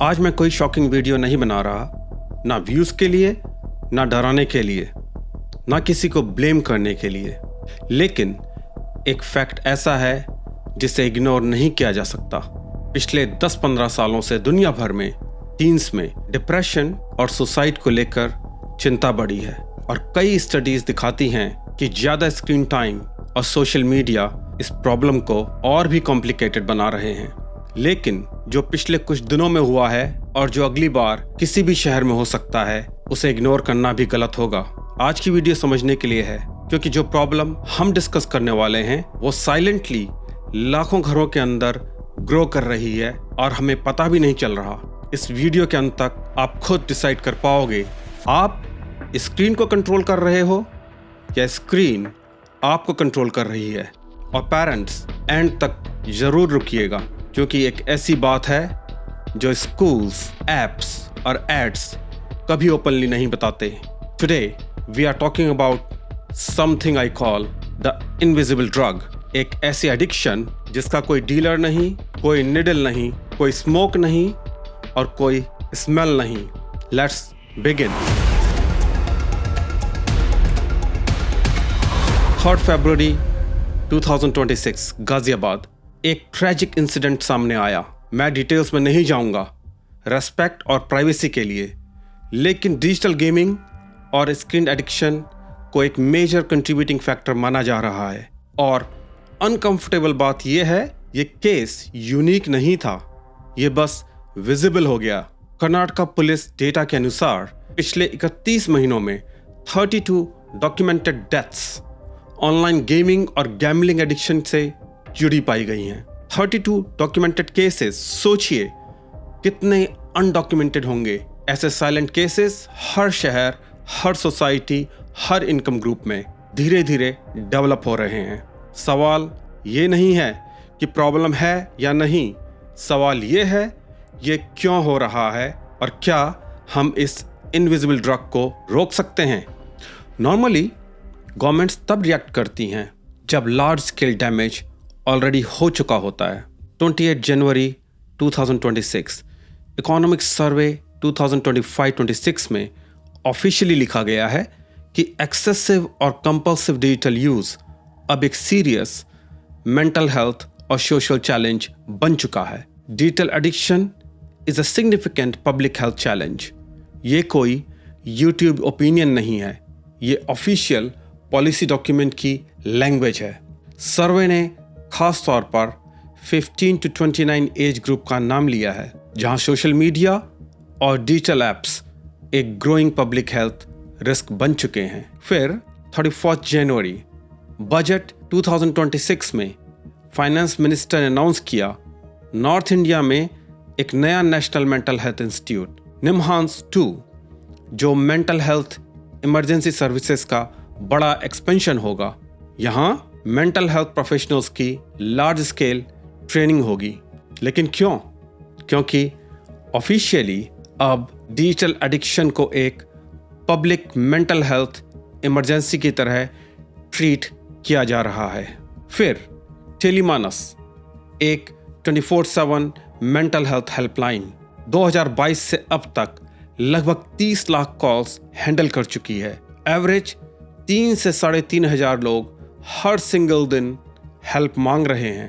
आज मैं कोई शॉकिंग वीडियो नहीं बना रहा, ना व्यूज़ के लिए, ना डराने के लिए, ना किसी को ब्लेम करने के लिए, लेकिन एक फैक्ट ऐसा है जिसे इग्नोर नहीं किया जा सकता। पिछले 10-15 सालों से दुनिया भर में टीन्स में डिप्रेशन और सुसाइड को लेकर चिंता बढ़ी है और कई स्टडीज दिखाती हैं कि ज़्यादा स्क्रीन टाइम और सोशल मीडिया इस प्रॉब्लम को और भी कॉम्प्लिकेटेड बना रहे हैं। लेकिन जो पिछले कुछ दिनों में हुआ है और जो अगली बार किसी भी शहर में हो सकता है, उसे इग्नोर करना भी गलत होगा। आज की वीडियो समझने के लिए है, क्योंकि जो प्रॉब्लम हम डिस्कस करने वाले हैं वो साइलेंटली लाखों घरों के अंदर ग्रो कर रही है और हमें पता भी नहीं चल रहा। इस वीडियो के अंत तक आप खुद डिसाइड कर पाओगे आप स्क्रीन को कंट्रोल कर रहे हो या स्क्रीन आपको कंट्रोल कर रही है। और पेरेंट्स एंड तक जरूर रुकिएगा, क्योंकि एक ऐसी बात है जो स्कूल्स, एप्स और एड्स कभी ओपनली नहीं बताते। Today we are talking about something I call the invisible drug, एक ऐसी एडिक्शन जिसका कोई डीलर नहीं, कोई निडल नहीं, कोई स्मोक नहीं और कोई स्मेल नहीं। Let's begin. 3 फरवरी 2026 गाजियाबाद एक ट्रैजिक इंसिडेंट सामने आया। मैं डिटेल्स में नहीं जाऊंगा रेस्पेक्ट और प्राइवेसी के लिए, लेकिन डिजिटल गेमिंग और स्क्रीन एडिक्शन को एक मेजर कंट्रीब्यूटिंग फैक्टर माना जा रहा है। और अनकंफर्टेबल बात यह है, ये केस यूनिक नहीं था, ये बस विजिबल हो गया। कर्नाटका पुलिस डेटा के अनुसार पिछले 31 महीनों में 32 डॉक्यूमेंटेड डेथ्स ऑनलाइन गेमिंग और गैम्बलिंग एडिक्शन से जुड़ी पाई गई हैं। 32 डॉक्यूमेंटेड केसेस, सोचिए कितने अनडॉक्यूमेंटेड होंगे। ऐसे साइलेंट केसेस हर शहर, हर सोसाइटी, हर इनकम ग्रुप में धीरे धीरे डेवलप हो रहे हैं। सवाल ये नहीं है कि प्रॉब्लम है या नहीं, सवाल ये है ये क्यों हो रहा है और क्या हम इस इनविजिबल ड्रग को रोक सकते हैं। नॉर्मली गवर्नमेंट्स तब रिएक्ट करती हैं जब लार्ज स्केल डैमेज ऑलरेडी हो चुका होता है। 28 जनवरी 2026 इकोनॉमिक सर्वे 2025-26 में ऑफिशियली लिखा गया है कि एक्सेसिव और कंपल्सिव डिजिटल यूज अब एक सीरियस मेंटल हेल्थ और सोशल चैलेंज बन चुका है। Digital addiction is a significant public health challenge. ये कोई यूट्यूब ओपिनियन नहीं है, ये ऑफिशियल पॉलिसी डॉक्यूमेंट की लैंग्वेज है। सर्वे ने खास तौर पर 15 to 29 एज ग्रुप का नाम लिया है, जहां सोशल मीडिया और डिजिटल एप्स एक ग्रोइंग पब्लिक हेल्थ रिस्क बन चुके हैं। फिर 31 जनवरी बजट 2026 में फाइनेंस मिनिस्टर ने अनाउंस किया नॉर्थ इंडिया में एक नया नेशनल मेंटल हेल्थ इंस्टीट्यूट निम्हांस 2, जो मेंटल हेल्थ इमरजेंसी सर्विसेज का बड़ा एक्सपेंशन होगा। यहाँ मेंटल हेल्थ प्रोफेशनल्स की लार्ज स्केल ट्रेनिंग होगी। लेकिन क्यों? क्योंकि ऑफिशियली अब डिजिटल एडिक्शन को एक पब्लिक मेंटल हेल्थ इमरजेंसी की तरह ट्रीट किया जा रहा है। फिर टेलीमानस, एक 24/7 मेंटल हेल्थ हेल्पलाइन 2022 से अब तक लगभग 30 लाख कॉल्स हैंडल कर चुकी है। एवरेज 3 से 3.5 हजार लोग हर सिंगल दिन हेल्प मांग रहे हैं।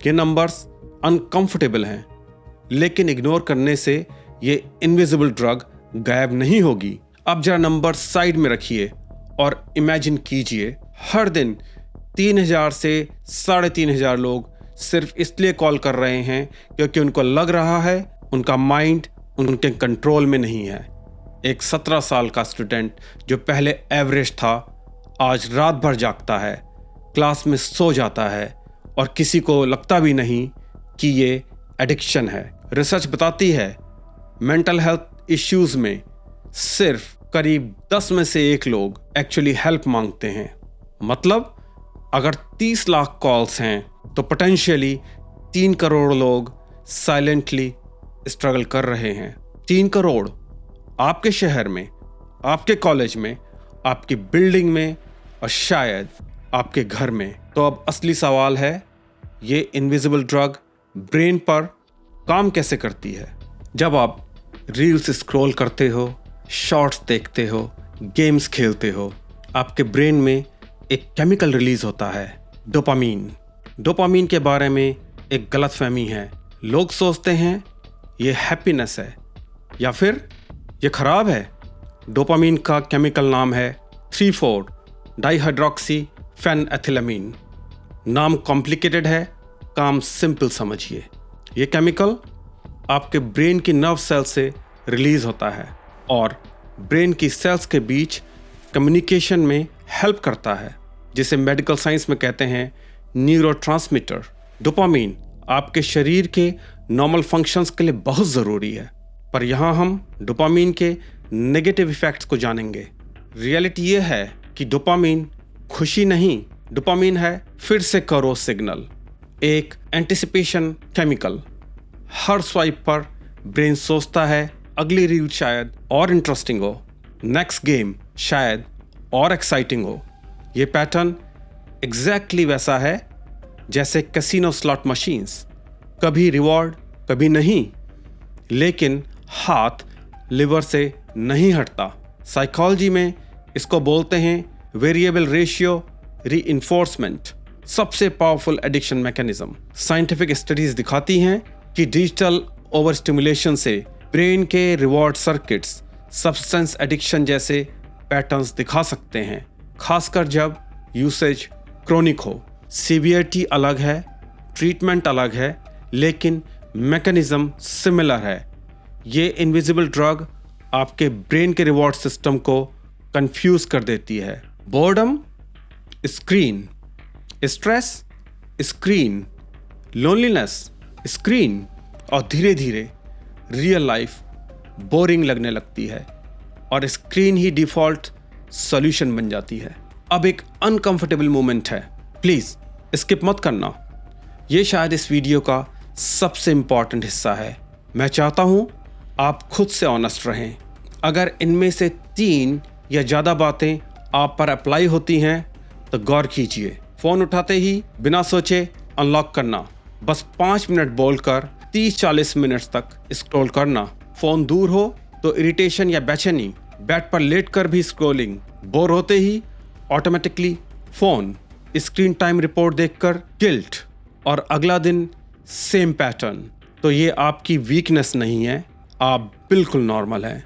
ये नंबर्स अनकंफर्टेबल हैं, लेकिन इग्नोर करने से ये इनविजिबल ड्रग गायब नहीं होगी। अब जरा नंबर साइड में रखिए और इमेजिन कीजिए हर दिन 3,000 से 3,500 लोग सिर्फ इसलिए कॉल कर रहे हैं क्योंकि उनको लग रहा है उनका माइंड उनके कंट्रोल में नहीं है। एक 17 साल का स्टूडेंट जो पहले एवरेज था, आज रात भर जागता है, क्लास में सो जाता है और किसी को लगता भी नहीं कि ये एडिक्शन है। रिसर्च बताती है मेंटल हेल्थ इश्यूज में सिर्फ करीब 10 में से 1 लोग एक्चुअली हेल्प मांगते हैं। मतलब अगर 30 लाख कॉल्स हैं तो पोटेंशियली 3 करोड़ लोग साइलेंटली स्ट्रगल कर रहे हैं। 3 करोड़ आपके शहर में, आपके कॉलेज में, आपकी बिल्डिंग में और शायद आपके घर में। तो अब असली सवाल है, ये इनविजिबल ड्रग ब्रेन पर काम कैसे करती है? जब आप रील्स स्क्रॉल करते हो, शॉर्ट्स देखते हो, गेम्स खेलते हो, आपके ब्रेन में एक केमिकल रिलीज होता है, डोपामीन। डोपामीन के बारे में एक गलतफहमी है। लोग सोचते हैं ये हैप्पीनेस है या फिर ये खराब है। डोपामीन का केमिकल नाम है 3,4 डाइहाइड्रोक्सी फेनएथिलमीन। नाम कॉम्प्लिकेटेड है, काम सिंपल समझिए। ये केमिकल आपके ब्रेन की नर्व सेल से रिलीज होता है और ब्रेन की सेल्स के बीच कम्युनिकेशन में हेल्प करता है, जिसे मेडिकल साइंस में कहते हैं न्यूरोट्रांसमीटर। डोपामीन आपके शरीर के नॉर्मल फंक्शंस के लिए बहुत ज़रूरी है, पर यहाँ हम डोपामीन के नेगेटिव इफ़ेक्ट्स को जानेंगे। रियलिटी ये है कि डोपामीन खुशी नहीं, डोपामीन है फिर से करो सिग्नल, एक एंटिसिपेशन केमिकल। हर स्वाइप पर ब्रेन सोचता है अगली रील शायद और इंटरेस्टिंग हो, नेक्स्ट गेम शायद और एक्साइटिंग हो। ये पैटर्न एग्जैक्टली वैसा है जैसे कैसीनो स्लॉट मशीन्स, कभी रिवॉर्ड कभी नहीं, लेकिन हाथ लिवर से नहीं हटता। साइकोलॉजी में इसको बोलते हैं वेरिएबल रेशियो रीइंफोर्समेंट, सबसे powerful addiction mechanism. Scientific studies दिखाती हैं कि डिजिटल ओवर स्टिमुलेशन से ब्रेन के रिवॉर्ड सर्किट्स सब्सटेंस एडिक्शन जैसे पैटर्न्स दिखा सकते हैं, खासकर जब यूसेज क्रोनिक हो। सीवियरिटी अलग है, ट्रीटमेंट अलग है, लेकिन मैकेनिज्म सिमिलर है। ये इनविजिबल ड्रग आपके ब्रेन के रिवॉर्ड सिस्टम को कंफ्यूज कर देती है। Boredom screen, stress screen, loneliness screen, और धीरे धीरे रियल लाइफ बोरिंग लगने लगती है और स्क्रीन ही डिफ़ॉल्ट सॉल्यूशन बन जाती है। अब एक अनकंफर्टेबल मोमेंट है, प्लीज़ स्किप मत करना। ये शायद इस वीडियो का सबसे इम्पॉर्टेंट हिस्सा है। मैं चाहता हूँ आप खुद से ऑनेस्ट रहें। अगर इनमें से 3 या ज़्यादा बातें आप पर अप्लाई होती हैं तो गौर कीजिए। फ़ोन उठाते ही बिना सोचे अनलॉक करना, बस 5 मिनट बोलकर 30-40 मिनट तक स्क्रॉल करना। फ़ोन दूर हो तो इरिटेशन या बेचैनी, बेड पर लेटकर भी स्क्रॉलिंग, बोर होते ही automatically phone, screen time report देखकर गिल्ट, और अगला दिन सेम पैटर्न। तो ये आपकी वीकनेस नहीं है, आप बिल्कुल नॉर्मल हैं।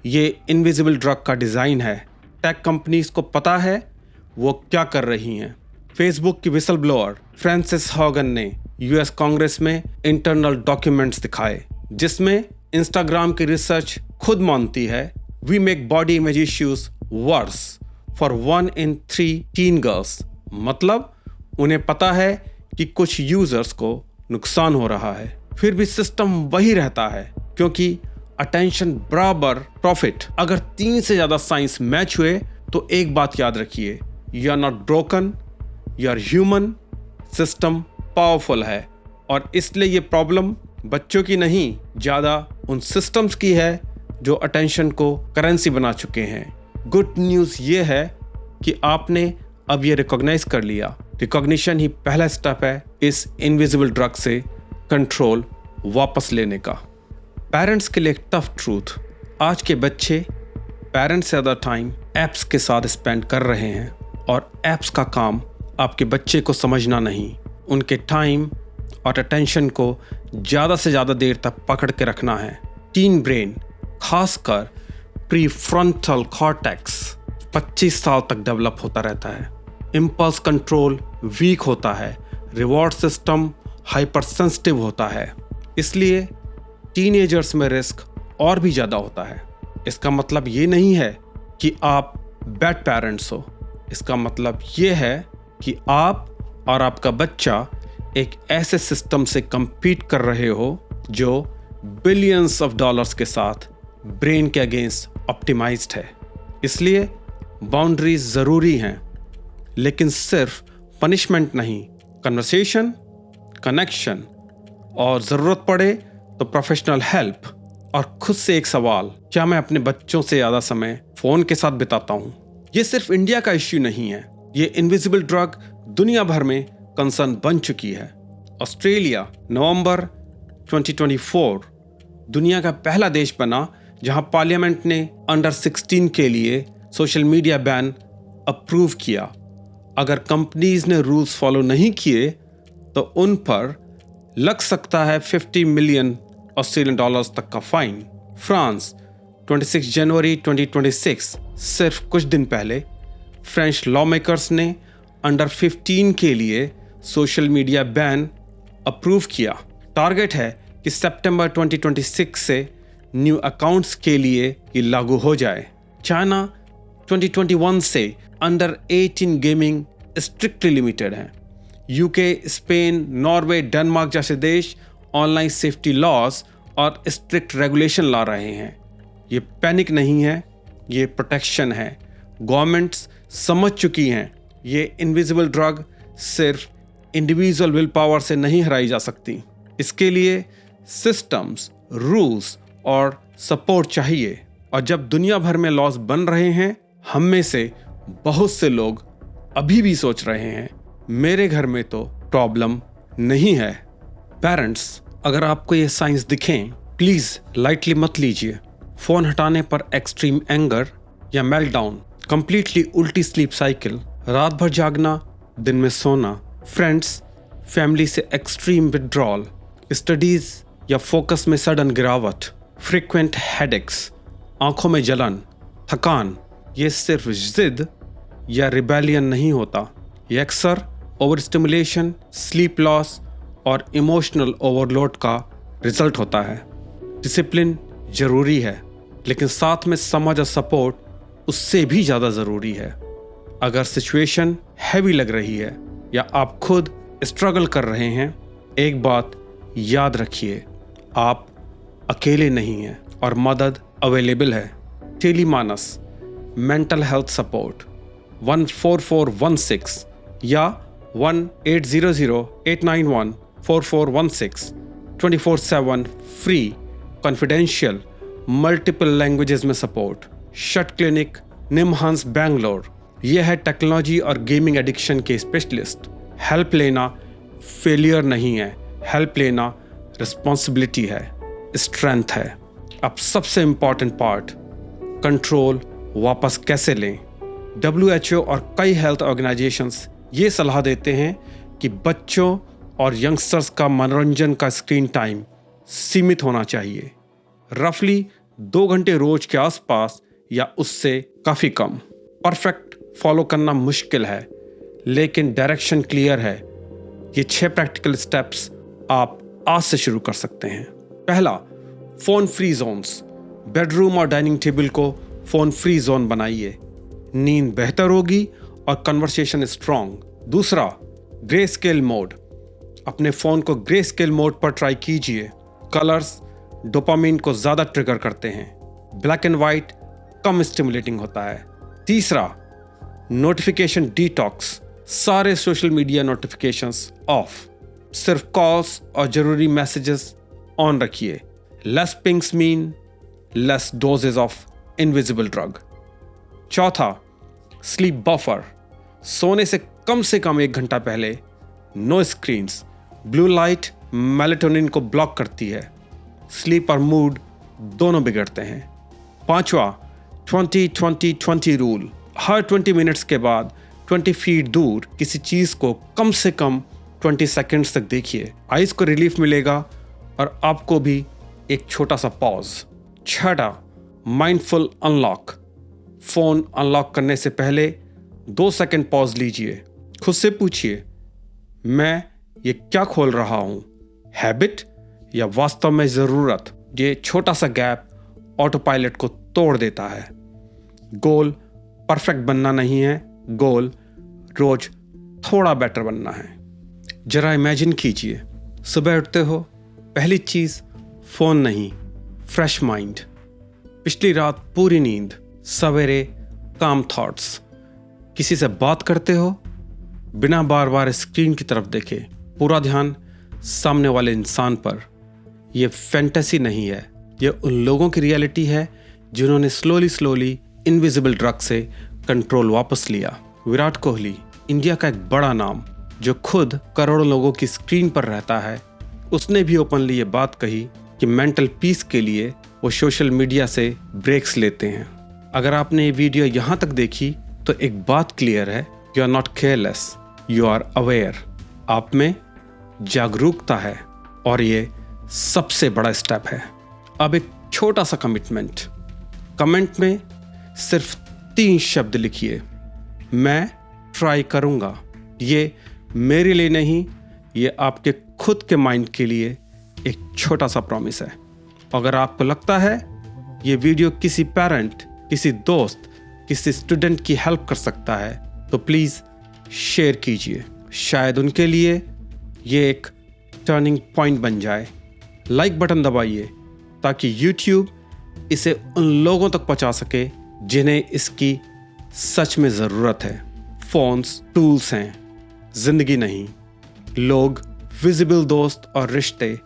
ये इनविजिबल ड्रग का डिज़ाइन है। टेक कंपनीज को पता है वो क्या कर रही हैं। फेसबुक की विसल ब्लोअर फ्रांसिस हॉगन ने यूएस कांग्रेस में इंटरनल डॉक्यूमेंट्स दिखाए, जिसमें इंस्टाग्राम की रिसर्च खुद मानती है we make body image issues worse for 1 in 3 teen girls. मतलब उन्हें पता है कि कुछ यूजर्स को नुकसान हो रहा है, फिर भी सिस्टम वही रहता है, क्योंकि अटेंशन बराबर प्रॉफिट। अगर 3 से ज़्यादा साइंस मैच हुए तो एक बात याद रखिए, you are not broken, you are human. System powerful है और इसलिए ये प्रॉब्लम बच्चों की नहीं, ज़्यादा उन सिस्टम्स की है जो अटेंशन को करेंसी बना चुके हैं। गुड न्यूज़ ये है कि आपने अब ये रिकॉग्नाइज कर लिया। रिकॉग्निशन ही पहला स्टेप है इस इनविजिबल ड्रग से कंट्रोल वापस लेने का। पेरेंट्स के लिए एक टफ ट्रूथ, आज के बच्चे पेरेंट्स से ज़्यादा टाइम ऐप्स के साथ स्पेंड कर रहे हैं और ऐप्स का काम आपके बच्चे को समझना नहीं, उनके टाइम और अटेंशन को ज़्यादा से ज़्यादा देर तक पकड़ के रखना है। टीन ब्रेन, खासकर प्रीफ्रंटल कॉर्टेक्स 25 साल तक डेवलप होता रहता है। इम्पल्स कंट्रोल वीक होता है, रिवॉर्ड सिस्टम हाइपर सेंसिटिव होता है, इसलिए टीनेजर्स में रिस्क और भी ज़्यादा होता है। इसका मतलब ये नहीं है कि आप बैड पेरेंट्स हो, इसका मतलब ये है कि आप और आपका बच्चा एक ऐसे सिस्टम से compete कर रहे हो जो बिलियंस ऑफ डॉलर्स के साथ ब्रेन के अगेंस्ट ऑप्टिमाइज्ड है। इसलिए बाउंड्रीज ज़रूरी हैं, लेकिन सिर्फ पनिशमेंट नहीं, कन्वर्सेशन, कनेक्शन, और ज़रूरत पड़े तो प्रोफेशनल हेल्प। और खुद से एक सवाल, क्या मैं अपने बच्चों से ज़्यादा समय फ़ोन के साथ बिताता हूँ? ये सिर्फ इंडिया का इश्यू नहीं है, ये इनविजिबल ड्रग दुनिया भर में कंसर्न बन चुकी है। ऑस्ट्रेलिया नवंबर 2024 दुनिया का पहला देश बना जहां पार्लियामेंट ने अंडर 16 के लिए सोशल मीडिया बैन अप्रूव किया। अगर कंपनीज ने रूल्स फॉलो नहीं किए तो उन पर लग सकता है 50 मिलियन ऑस्ट्रेलियन डॉलर्स तक का फाइन। फ्रांस 26 जनवरी 2026, सिर्फ कुछ दिन पहले फ्रेंच लॉ मेकर्स ने अंडर 15 के लिए सोशल मीडिया बैन अप्रूव किया। टारगेट है कि सितंबर 2026 से न्यू अकाउंट्स के लिए ये लागू हो जाए। चाइना 2021 से अंडर 18 गेमिंग स्ट्रिक्टली लिमिटेड है। यूके, स्पेन, नॉर्वे, डेनमार्क जैसे देश ऑनलाइन सेफ्टी लॉज और स्ट्रिक्ट रेगुलेशन ला रहे हैं। ये पैनिक नहीं है, ये प्रोटेक्शन है। गवर्नमेंट्स समझ चुकी हैं ये इनविजिबल ड्रग सिर्फ इंडिविजुअल विल पावर से नहीं हराई जा सकती। इसके लिए सिस्टम्स, रूल्स और सपोर्ट चाहिए। और जब दुनिया भर में लॉज बन रहे हैं, हम में से बहुत से लोग अभी भी सोच रहे हैं मेरे घर में तो प्रॉब्लम नहीं है। पेरेंट्स, अगर आपको ये साइंस दिखें, प्लीज लाइटली मत लीजिए। फोन हटाने पर एक्सट्रीम एंगर या मेल्टडाउन, कंप्लीटली उल्टी स्लीप साइकिल, रात भर जागना, दिन में सोना, फ्रेंड्स, फैमिली से एक्सट्रीम विड्रॉल, स्टडीज या फोकस में सडन गिरावट, फ्रीक्वेंट हेडेक्स, आंखों में जलन, थकान, ये सिर्फ जिद या रिबेलियन नहीं होता। ये अक्सर ओवर स्टिमुलेशन, स्लीप लॉस और इमोशनल ओवरलोड का रिजल्ट होता है। डिसिप्लिन जरूरी है, लेकिन साथ में समझ और सपोर्ट उससे भी ज़्यादा ज़रूरी है। अगर सिचुएशन हैवी लग रही है या आप खुद स्ट्रगल कर रहे हैं, एक बात याद रखिए, आप अकेले नहीं हैं और मदद अवेलेबल है। टेलीमानस मेंटल हेल्थ सपोर्ट 14416 या 1800-891-4416 24/7 फ्री, कॉन्फिडेंशियल, मल्टीपल लैंग्वेजेस में support. Shut clinic, NIMHANS, Bangalore, यह है टेक्नोलॉजी और गेमिंग एडिक्शन के स्पेशलिस्ट। हेल्प लेना फेलियर नहीं है, हेल्प लेना रिस्पॉन्सिबिलिटी है, स्ट्रेंथ है। अब सबसे इम्पॉर्टेंट पार्ट, कंट्रोल वापस कैसे लें। WHO और कई हेल्थ ऑर्गेनाइजेशंस ये सलाह देते हैं कि बच्चों और यंगस्टर्स का मनोरंजन का स्क्रीन टाइम सीमित होना चाहिए, रफली 2 घंटे रोज के आसपास या उससे काफ़ी कम। परफेक्ट फॉलो करना मुश्किल है, लेकिन डायरेक्शन क्लियर है। ये 6 प्रैक्टिकल स्टेप्स आप आज से शुरू कर सकते हैं। पहला, फ़ोन फ्री जोन्स। बेडरूम और डाइनिंग टेबल को फ़ोन फ्री जोन बनाइए, नींद बेहतर होगी और कन्वर्सेशन स्ट्रॉन्ग। दूसरा, ग्रे स्केल मोड। अपने फ़ोन को ग्रे स्केल मोड पर ट्राई कीजिए। कलर्स डोपामिन को ज़्यादा ट्रिगर करते हैं, ब्लैक एंड वाइट कम स्टिमुलेटिंग होता है। तीसरा, नोटिफिकेशन डिटॉक्स। सारे सोशल मीडिया नोटिफिकेशंस ऑफ, सिर्फ कॉल्स और ज़रूरी मैसेजेस ऑन रखिए। Less pings mean less doses of invisible drug. चौथा, स्लीप बफर। सोने से कम 1 घंटा पहले no screens. Blue light melatonin को ब्लॉक करती है, स्लीप और मूड दोनों बिगड़ते हैं। पांचवा, 20-20-20 रूल। हर 20 मिनट्स के बाद 20 फीट दूर किसी चीज़ को कम से कम 20 सेकेंड्स तक देखिए। आइज़ को रिलीफ मिलेगा और आपको भी एक छोटा सा पॉज। छठा, माइंडफुल अनलॉक। फ़ोन अनलॉक करने से पहले 2 सेकंड पॉज लीजिए। खुद से पूछिए, मैं ये क्या खोल रहा हूँ, हैबिट या वास्तव में ज़रूरत। ये छोटा सा गैप ऑटो पायलट को तोड़ देता है। गोल परफेक्ट बनना नहीं है, गोल रोज थोड़ा बेटर बनना है। जरा इमेजिन कीजिए, सुबह उठते हो, पहली चीज़ फ़ोन नहीं, फ्रेश माइंड। पिछली रात पूरी नींद, सवेरे काम थॉट्स। किसी से बात करते हो, बिना बार बार स्क्रीन की तरफ देखे, पूरा ध्यान सामने वाले इंसान पर। यह फैंटेसी नहीं है, यह उन लोगों की रियलिटी है जिन्होंने स्लोली इनविजिबल ड्रग से कंट्रोल वापस लिया। विराट कोहली, इंडिया का एक बड़ा नाम जो खुद करोड़ों लोगों की स्क्रीन पर रहता है, उसने भी ओपनली ये बात कही कि मेंटल पीस के लिए वो सोशल मीडिया से ब्रेक्स लेते हैं। अगर आपने ये वीडियो यहाँ तक देखी तो एक बात क्लियर है, you are not careless, you are aware. आप में जागरूकता है और ये सबसे बड़ा स्टेप है। अब एक छोटा सा कमेंट में सिर्फ 3 शब्द लिखिए, मैं ट्राई करूँगा। ये मेरे लिए नहीं, ये आपके खुद के माइंड के लिए एक छोटा सा प्रॉमिस है। अगर आपको लगता है ये वीडियो किसी पेरेंट, किसी दोस्त, किसी स्टूडेंट की हेल्प कर सकता है तो प्लीज़ शेयर कीजिए। शायद उनके लिए ये एक टर्निंग पॉइंट बन जाए। लाइक बटन दबाइए ताकि YouTube इसे उन लोगों तक पहुंचा सके जिन्हें इसकी सच में ज़रूरत है। फ़ोन्स टूल्स हैं, ज़िंदगी नहीं। लोग, विजिबल दोस्त और रिश्ते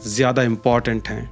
ज़्यादा इम्पॉर्टेंट हैं।